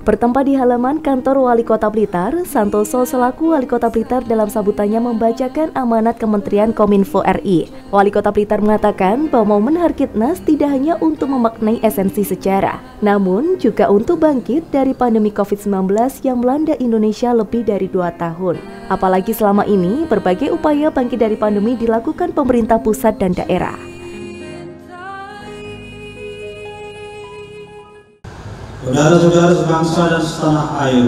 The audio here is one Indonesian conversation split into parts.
Bertempat di halaman kantor Wali Kota Blitar, Santoso selaku Wali Kota Blitar dalam sambutannya membacakan amanat Kementerian Kominfo RI. Wali Kota Blitar mengatakan bahwa momen Harkitnas tidak hanya untuk memaknai esensi sejarah, namun juga untuk bangkit dari pandemi COVID-19 yang melanda Indonesia lebih dari 2 tahun. Apalagi selama ini, berbagai upaya bangkit dari pandemi dilakukan pemerintah pusat dan daerah. Saudara-saudara sebangsa dan setanah air,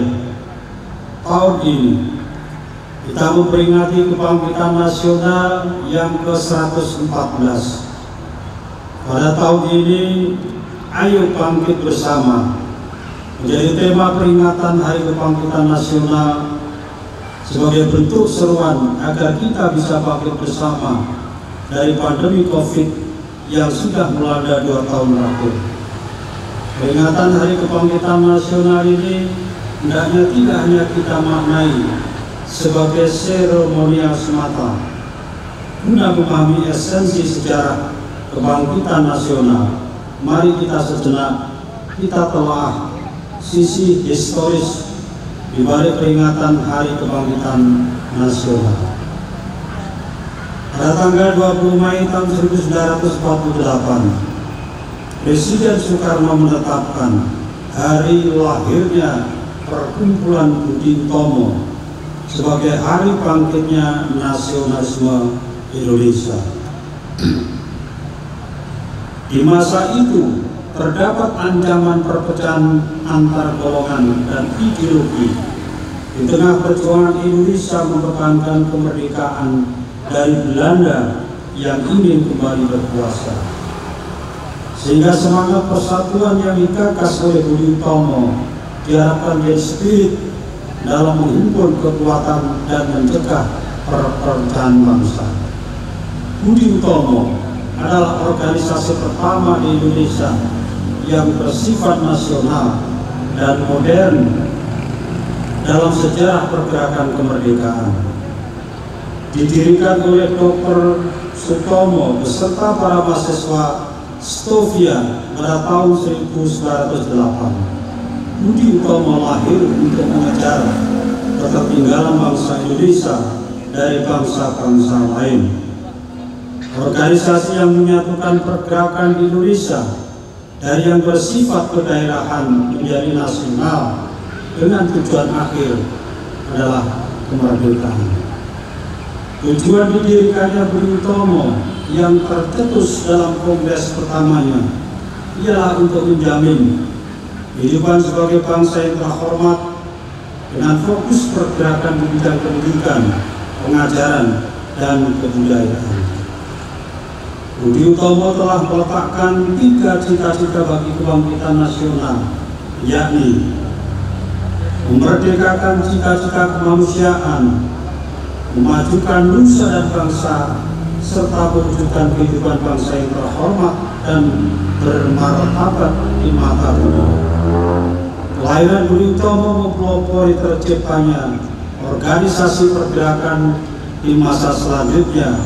tahun ini kita memperingati kebangkitan nasional yang ke-114. Pada tahun ini, ayo bangkit bersama menjadi tema peringatan Hari Kebangkitan Nasional sebagai bentuk seruan agar kita bisa bangkit bersama dari pandemi COVID yang sudah melanda 2 tahun terakhir. Peringatan Hari Kebangkitan Nasional ini hendaknya tidak hanya kita maknai sebagai seremonial semata, guna memahami esensi sejarah kebangkitan nasional. Mari kita sejenak kita telah sisi historis di balik peringatan Hari Kebangkitan Nasional. Pada tanggal 20 Mei tahun 1948, Presiden Soekarno menetapkan hari lahirnya Perkumpulan Budi Utomo sebagai hari bangkitnya nasionalisme Indonesia. Di masa itu terdapat ancaman perpecahan antar golongan dan ideologi di tengah perjuangan Indonesia mempertahankan kemerdekaan dari Belanda yang ingin kembali berkuasa. Sehingga semangat persatuan yang digagas oleh Budi Utomo diharapkan menjadi spirit dalam menghimpun kekuatan dan mencegah perpecahan bangsa. Budi Utomo adalah organisasi pertama di Indonesia yang bersifat nasional dan modern dalam sejarah pergerakan kemerdekaan. Didirikan oleh Dr. Sutomo beserta para mahasiswa Stovia pada tahun 1908. Budi Utomo lahir untuk mengejar ketertinggalan bangsa Indonesia dari bangsa-bangsa lain. Organisasi yang menyatukan pergerakan di Indonesia dari yang bersifat kedaerahan menjadi nasional dengan tujuan akhir adalah kemerdekaan. Tujuan didirikannya Budi Utomo yang tercetus dalam kongres pertamanya ialah untuk menjamin kehidupan sebagai bangsa yang terhormat dengan fokus pergerakan di bidang pendidikan, pengajaran, dan kebudayaan. Budi Utomo telah meletakkan 3 cita-cita bagi kebangkitan nasional, yakni memerdekakan cita-cita kemanusiaan, memajukan nusa dan bangsa, serta mewujudkan kehidupan bangsa yang terhormat dan bermartabat di mata dunia. Kelahiran Budi Utomo mempelopori terciptanya organisasi pergerakan di masa selanjutnya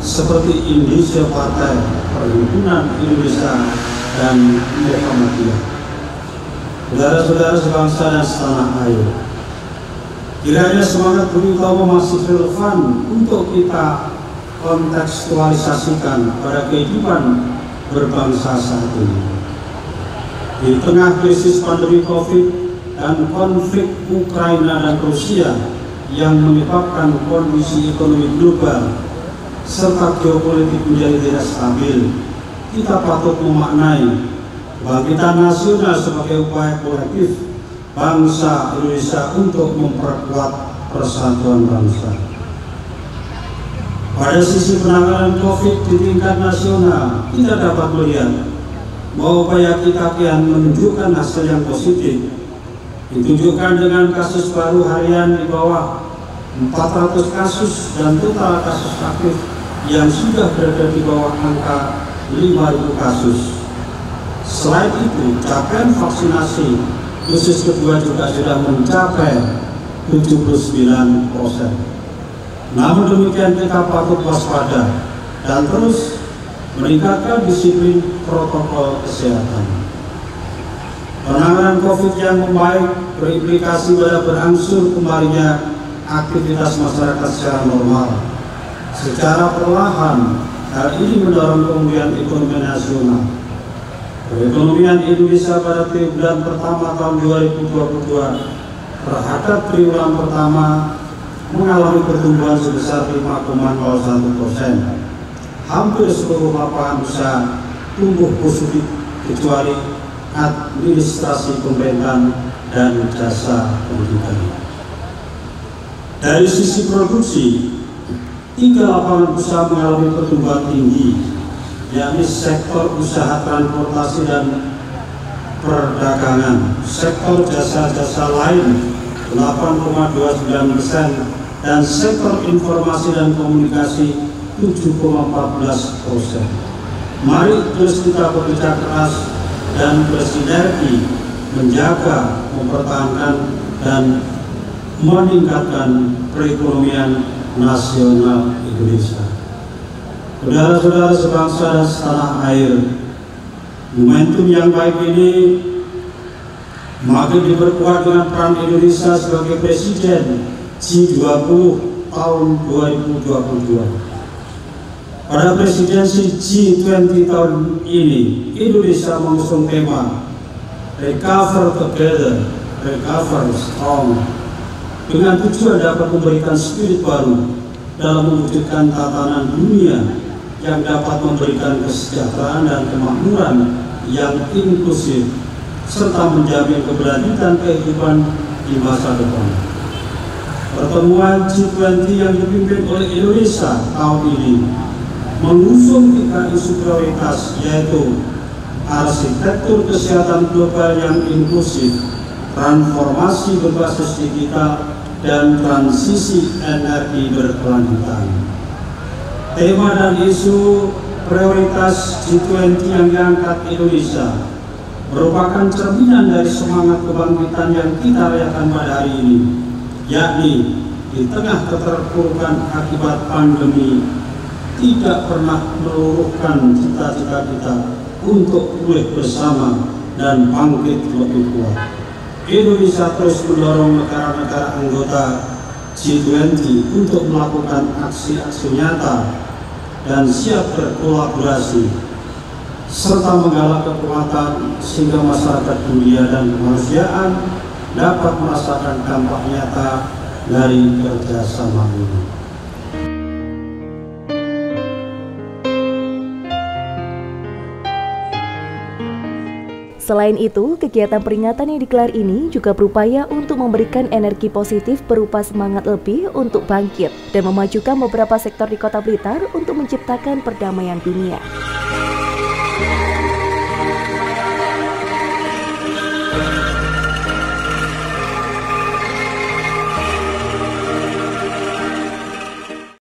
seperti Indonesia Partai, Perhimpunan Indonesia, dan Muhammadiyah. Saudara-saudara sebangsa dan setanah air, kiranya semangat Budi Utomo masih relevan untuk kita kontekstualisasikan pada kehidupan berbangsa saat ini. Di tengah krisis pandemi COVID dan konflik Ukraina dan Rusia yang menyebabkan kondisi ekonomi global serta geopolitik menjadi tidak stabil, kita patut memaknai kebangkitan nasional sebagai upaya kolektif bangsa Indonesia untuk memperkuat persatuan bangsa. Pada sisi penanganan COVID di tingkat nasional, kita dapat melihat bahwa upaya kita kian menunjukkan hasil yang positif, ditunjukkan dengan kasus baru harian di bawah 400 kasus dan total kasus aktif yang sudah berada di bawah angka 5.000 kasus. Selain itu, capaian vaksinasi dosis kedua juga sudah mencapai 79%. Namun demikian kita patut waspada dan terus meningkatkan disiplin protokol kesehatan. Penanganan COVID yang membaik berimplikasi pada berangsur kembalinya aktivitas masyarakat secara normal. Secara perlahan, hal ini mendorong pemulihan ekonomi nasional. Perekonomian Indonesia pada triwulan pertama tahun 2022 terhadap triwulan pertama mengalami pertumbuhan sebesar 5,01%. Hampir seluruh lapangan usaha tumbuh positif kecuali administrasi pemerintahan dan jasa pendidikan. Dari sisi produksi, 3 lapangan usaha mengalami pertumbuhan tinggi, yakni sektor usaha transportasi dan perdagangan, sektor jasa-jasa lain 8,29%, dan sektor informasi dan komunikasi 7,14%. Mari terus kita bekerja keras dan bersinergi menjaga, mempertahankan, dan meningkatkan perekonomian nasional Indonesia. Saudara-saudara sebangsa dan setanah air, momentum yang baik ini makin diperkuat dengan peran Indonesia sebagai Presiden G20 tahun 2022. Pada presidensi G20 tahun ini, Indonesia mengusung tema Recover Together, Recover Strong, dengan tujuan dapat memberikan spirit baru dalam mewujudkan tatanan dunia yang dapat memberikan kesejahteraan dan kemakmuran yang inklusif serta menjamin keberlanjutan kehidupan di masa depan. Pertemuan G20 yang dipimpin oleh Indonesia tahun ini mengusung 3 isu prioritas, yaitu arsitektur kesehatan global yang inklusif, transformasi berbasis digital, dan transisi energi berkelanjutan. Tema dan isu prioritas G20 yang diangkat Indonesia merupakan cerminan dari semangat kebangkitan yang kita rayakan pada hari ini, yakni di tengah keterpurukan akibat pandemi, tidak pernah meluluhkan cita-cita kita untuk pulih bersama dan bangkit lebih kuat. Indonesia terus mendorong negara-negara anggota G20 untuk melakukan aksi-aksi nyata dan siap berkolaborasi, serta menggalak kekuatan sehingga masyarakat dunia dan kemanusiaan dapat merasakan dampak nyata dari kerjasama ini. Selain itu, kegiatan peringatan yang digelar ini juga berupaya untuk memberikan energi positif berupa semangat lebih untuk bangkit dan memajukan beberapa sektor di Kota Blitar untuk menciptakan perdamaian dunia.